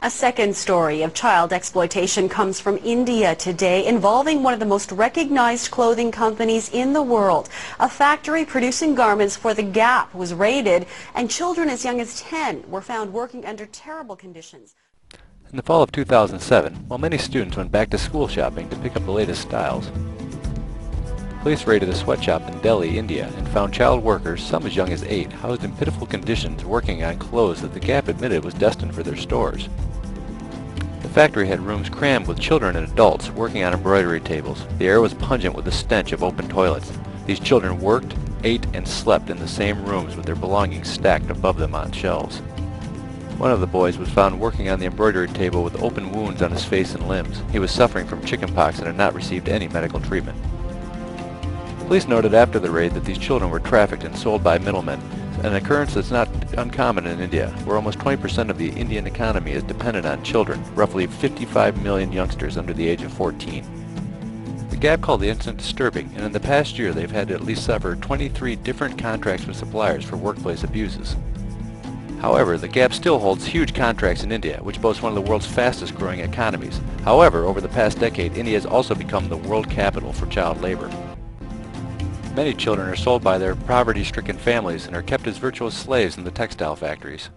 A second story of child exploitation comes from India today, involving one of the most recognized clothing companies in the world. A factory producing garments for The Gap was raided, and children as young as 10 were found working under terrible conditions. In the fall of 2007, while many students went back to school shopping to pick up the latest styles, police raided a sweatshop in Delhi, India, and found child workers, some as young as 8, housed in pitiful conditions working on clothes that The Gap admitted was destined for their stores. The factory had rooms crammed with children and adults working on embroidery tables. The air was pungent with the stench of open toilets. These children worked, ate, and slept in the same rooms with their belongings stacked above them on shelves. One of the boys was found working on the embroidery table with open wounds on his face and limbs. He was suffering from chickenpox and had not received any medical treatment. Police noted after the raid that these children were trafficked and sold by middlemen, an occurrence that's not uncommon in India, where almost 20% of the Indian economy is dependent on children, roughly 55 million youngsters under the age of 14. The Gap called the incident disturbing, and in the past year they've had to at least sever 23 different contracts with suppliers for workplace abuses. However, the Gap still holds huge contracts in India, which boasts one of the world's fastest growing economies. However, over the past decade, India has also become the world capital for child labor. Many children are sold by their poverty-stricken families and are kept as virtual slaves in the textile factories.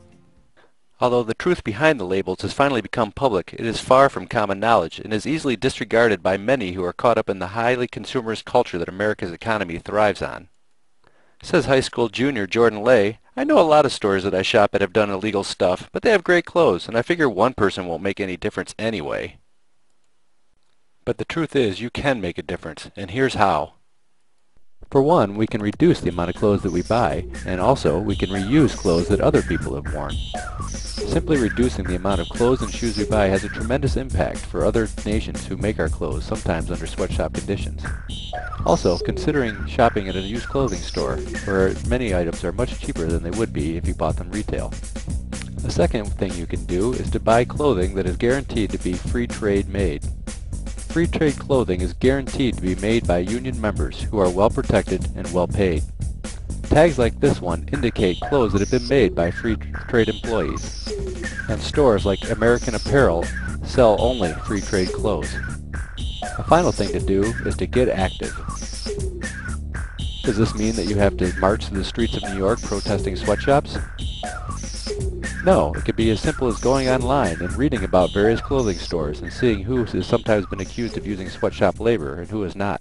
Although the truth behind the labels has finally become public, it is far from common knowledge and is easily disregarded by many who are caught up in the highly consumerist culture that America's economy thrives on. Says high school junior Jordan Lay, "I know a lot of stores that I shop at have done illegal stuff, but they have great clothes, and I figure one person won't make any difference anyway." But the truth is, you can make a difference, and here's how. For one, we can reduce the amount of clothes that we buy, and also we can reuse clothes that other people have worn. Simply reducing the amount of clothes and shoes we buy has a tremendous impact for other nations who make our clothes, sometimes under sweatshop conditions. Also, considering shopping at a used clothing store, where many items are much cheaper than they would be if you bought them retail. The second thing you can do is to buy clothing that is guaranteed to be free trade made. Free trade clothing is guaranteed to be made by union members who are well protected and well paid. Tags like this one indicate clothes that have been made by free trade employees. And stores like American Apparel sell only free trade clothes. A final thing to do is to get active. Does this mean that you have to march through the streets of New York protesting sweatshops? No, it could be as simple as going online and reading about various clothing stores and seeing who has sometimes been accused of using sweatshop labor and who has not.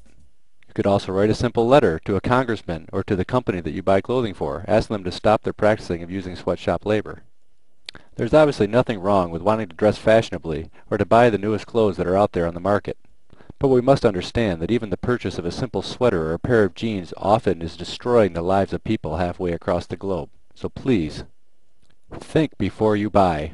You could also write a simple letter to a congressman or to the company that you buy clothing for, asking them to stop their practicing of using sweatshop labor. There's obviously nothing wrong with wanting to dress fashionably or to buy the newest clothes that are out there on the market. But we must understand that even the purchase of a simple sweater or a pair of jeans often is destroying the lives of people halfway across the globe. So please, think before you buy.